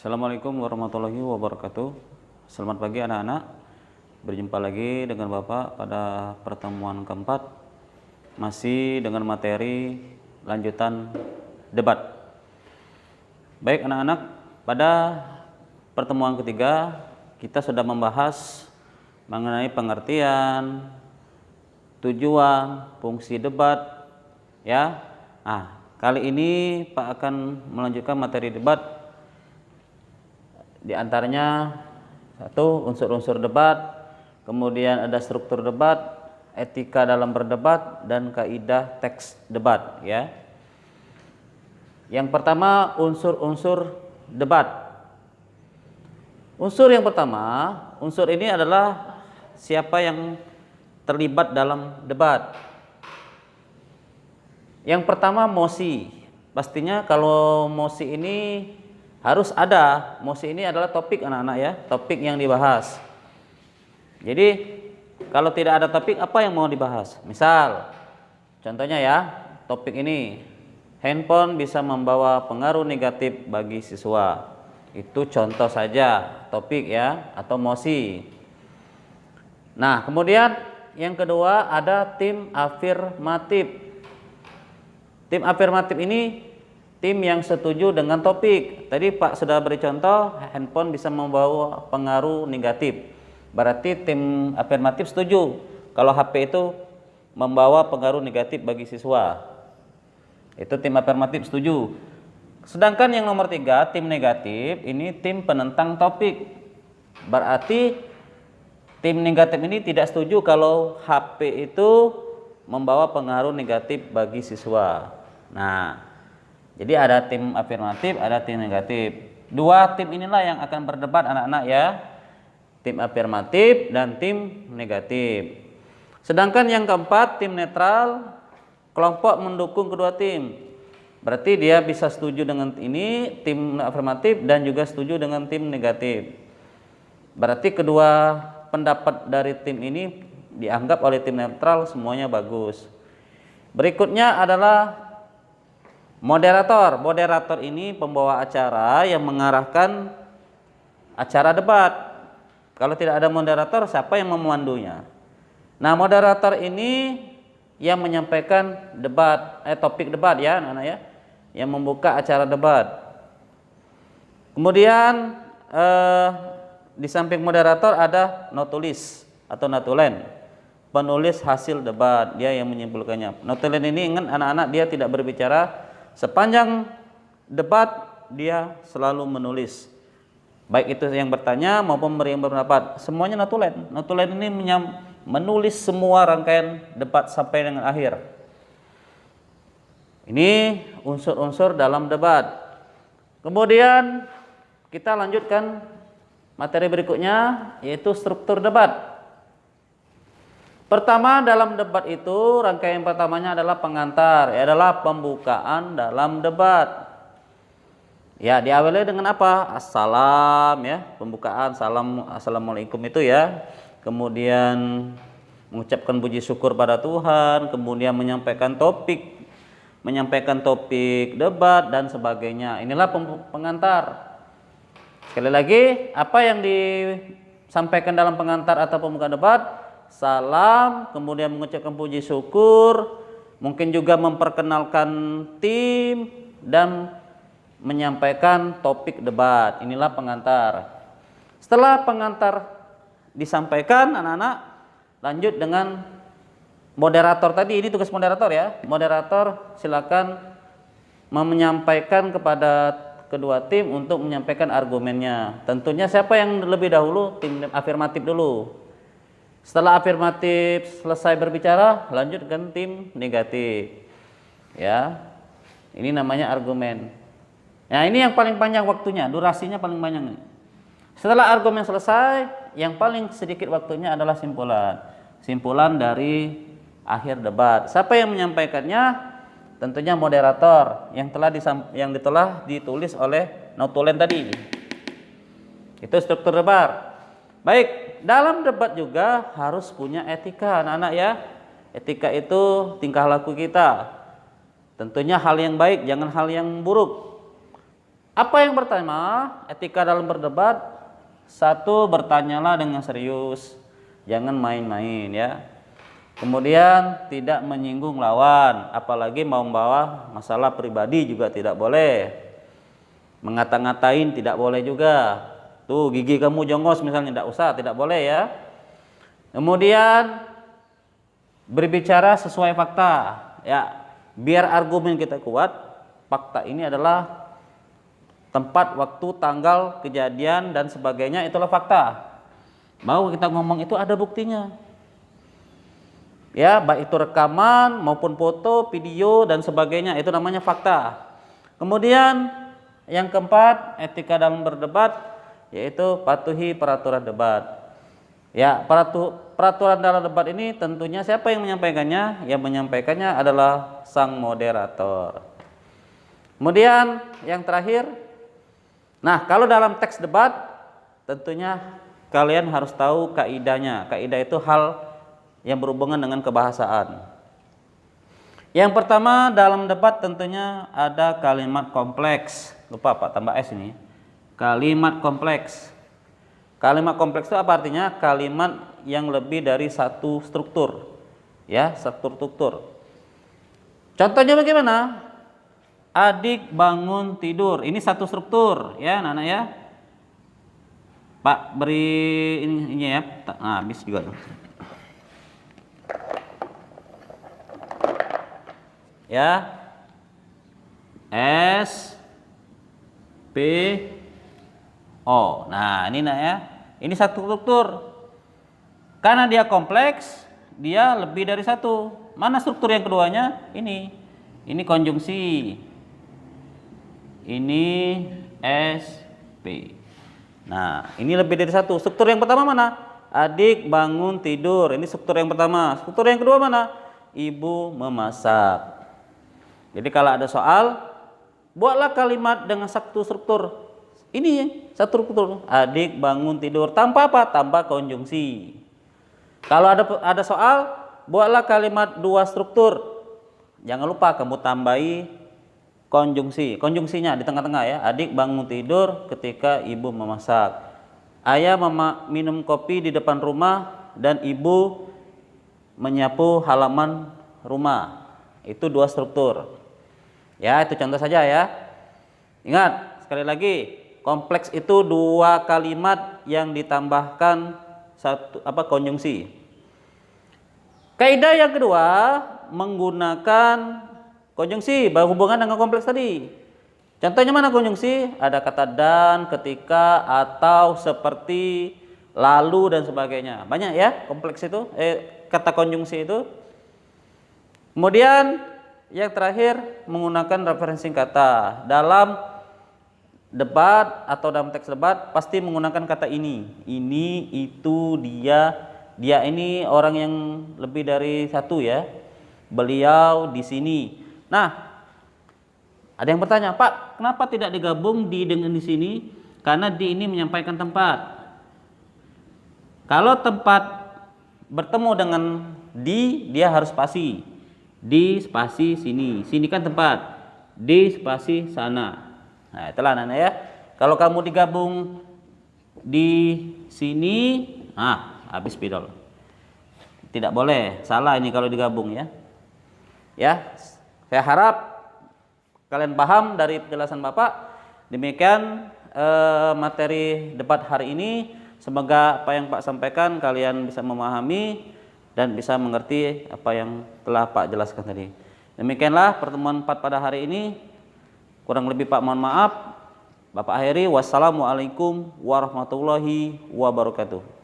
Assalamualaikum warahmatullahi wabarakatuh. Selamat pagi anak-anak. Berjumpa lagi dengan Bapak pada pertemuan keempat, masih dengan materi lanjutan debat. Baik anak-anak, pada pertemuan ketiga kita sudah membahas mengenai pengertian, tujuan, fungsi debat, ya. Kali ini Pak akan melanjutkan materi debat. Di antaranya satu, unsur-unsur debat, kemudian ada struktur debat, etika dalam berdebat, dan kaidah teks debat, ya. Yang pertama, unsur-unsur debat. Unsur yang pertama, unsur ini adalah siapa yang terlibat dalam debat. Yang pertama, mosi. Pastinya kalau mosi ini harus ada. Mosi ini adalah topik anak-anak, ya, topik yang dibahas. Jadi kalau tidak ada topik, apa yang mau dibahas? Misal, contohnya ya, topik ini, handphone bisa membawa pengaruh negatif bagi siswa. Itu contoh saja topik, ya, atau mosi. Nah, kemudian yang kedua ada tim afirmatif. Tim afirmatif ini tim yang setuju dengan topik. Tadi Pak sudah beri contoh, handphone bisa membawa pengaruh negatif. Berarti tim afirmatif setuju kalau HP itu membawa pengaruh negatif bagi siswa. Itu tim afirmatif setuju. Sedangkan yang nomor 3, tim negatif, ini tim penentang topik. Berarti tim negatif ini tidak setuju kalau HP itu membawa pengaruh negatif bagi siswa. Nah, jadi ada tim afirmatif, ada tim negatif. Dua tim inilah yang akan berdebat anak-anak, ya. Tim afirmatif dan tim negatif. Sedangkan yang keempat, tim netral, kelompok mendukung kedua tim. Berarti dia bisa setuju dengan ini, tim afirmatif, dan juga setuju dengan tim negatif. Berarti kedua pendapat dari tim ini dianggap oleh tim netral semuanya bagus. Berikutnya adalah moderator. Moderator ini pembawa acara yang mengarahkan acara debat. Kalau tidak ada moderator, siapa yang memandunya? Nah, moderator ini yang menyampaikan debat, topik debat, ya anak-anak, ya, yang membuka acara debat. Kemudian di samping moderator ada notulis atau notulen, penulis hasil debat, dia yang menyimpulkannya. Notulen ini, ingat anak-anak, dia tidak berbicara sepanjang debat, dia selalu menulis. Baik itu yang bertanya maupun yang berpendapat, semuanya notulen. Notulen ini menulis semua rangkaian debat sampai dengan akhir. Ini unsur-unsur dalam debat. Kemudian kita lanjutkan materi berikutnya, yaitu struktur debat. Pertama, dalam debat itu rangkaian pertamanya adalah pengantar, adalah pembukaan dalam debat. Ya, diawali dengan apa? Assalam, ya, pembukaan, salam, assalamualaikum itu, ya. Kemudian mengucapkan puji syukur pada Tuhan, kemudian menyampaikan topik debat dan sebagainya. Inilah pengantar. Sekali lagi, apa yang disampaikan dalam pengantar atau pembukaan debat? Salam, kemudian mengucapkan puji syukur, mungkin juga memperkenalkan tim dan menyampaikan topik debat. Inilah pengantar. Setelah pengantar disampaikan, anak-anak, lanjut dengan moderator tadi. Ini tugas moderator, ya. Moderator silakan menyampaikan kepada kedua tim untuk menyampaikan argumennya. Tentunya siapa yang lebih dahulu? Tim afirmatif dulu. Setelah afirmatif selesai berbicara, lanjutkan tim negatif. Ya. Ini namanya argumen. Nah, ini yang paling panjang waktunya, durasinya paling panjang. Setelah argumen selesai, yang paling sedikit waktunya adalah simpulan. Simpulan dari akhir debat. Siapa yang menyampaikannya? Tentunya moderator yang telah ditulis oleh notulen tadi. Itu struktur debat. Baik, dalam debat juga harus punya etika, anak-anak, ya. Etika itu tingkah laku kita. Tentunya hal yang baik, jangan hal yang buruk. Apa yang pertama, etika dalam berdebat, satu, bertanyalah dengan serius, jangan main-main ya. Kemudian tidak menyinggung lawan, apalagi mau membawa masalah pribadi juga tidak boleh. Mengata-ngatain tidak boleh juga. Tuh gigi kamu jongos misalnya, tidak usah, tidak boleh ya. Kemudian berbicara sesuai fakta ya, biar argumen kita kuat. Fakta ini adalah tempat, waktu, tanggal, kejadian dan sebagainya, itulah fakta. Mau kita ngomong itu ada buktinya. Ya, baik itu rekaman maupun foto, video dan sebagainya, itu namanya fakta. Kemudian yang keempat, etika dalam berdebat, yaitu patuhi peraturan debat. Ya, peraturan dalam debat ini tentunya siapa yang menyampaikannya? Yang menyampaikannya adalah sang moderator. Kemudian yang terakhir, nah kalau dalam teks debat tentunya kalian harus tahu kaidahnya. Kaidah itu hal yang berhubungan dengan kebahasaan. Yang pertama dalam debat tentunya ada kalimat kompleks. Lupa Pak, tambah S ini. Kalimat kompleks. Kalimat kompleks itu apa artinya? Kalimat yang lebih dari satu struktur. Ya, satu struktur. Contohnya bagaimana? Adik bangun tidur, ini satu struktur ya anak-anak ya. Pak beri ini ya. Nah, habis juga tuh. Ya. S P O. Nah, ini nak ya. Ini satu struktur. Karena dia kompleks, dia lebih dari satu. Mana struktur yang keduanya? Ini. Ini konjungsi. Ini SP. Nah, ini lebih dari satu. Struktur yang pertama mana? Adik bangun tidur. Ini struktur yang pertama. Struktur yang kedua mana? Ibu memasak. Jadi kalau ada soal, buatlah kalimat dengan satu struktur. Ini satu struktur. Adik bangun tidur. Tanpa apa? Tanpa konjungsi. Kalau ada soal, buatlah kalimat dua struktur. Jangan lupa kamu tambahi konjungsi. Konjungsinya di tengah-tengah ya. Adik bangun tidur ketika ibu memasak. Ayah minum kopi di depan rumah dan ibu menyapu halaman rumah. Itu dua struktur. Ya, itu contoh saja ya. Ingat, sekali lagi, kompleks itu dua kalimat yang ditambahkan satu konjungsi. Kaidah yang kedua, menggunakan konjungsi berhubungan dengan kompleks tadi. Contohnya mana konjungsi? Ada kata dan, ketika, atau, seperti, lalu dan sebagainya. Banyak ya kompleks itu, kata konjungsi itu. Kemudian yang terakhir menggunakan referensi kata. Dalam debat atau dalam teks debat pasti menggunakan kata ini. Ini, itu, dia. Dia ini orang yang lebih dari satu ya. Beliau di sini. Nah, ada yang bertanya, Pak, kenapa tidak digabung di dengan di sini? Karena di ini menyampaikan tempat. Kalau tempat bertemu dengan di, dia harus spasi. Di spasi sini. Sini kan tempat. Di spasi sana. Nah, itulah anak-anak ya. Kalau kamu digabung di sini, habis spidol. Tidak boleh, salah ini kalau digabung ya. Ya, saya harap kalian paham dari penjelasan Bapak. Demikian materi debat hari ini. Semoga apa yang Pak sampaikan kalian bisa memahami dan bisa mengerti apa yang telah Pak jelaskan tadi. Demikianlah pertemuan 4 pada hari ini. Kurang lebih Pak mohon maaf. Bapak akhiri, wassalamualaikum warahmatullahi wabarakatuh.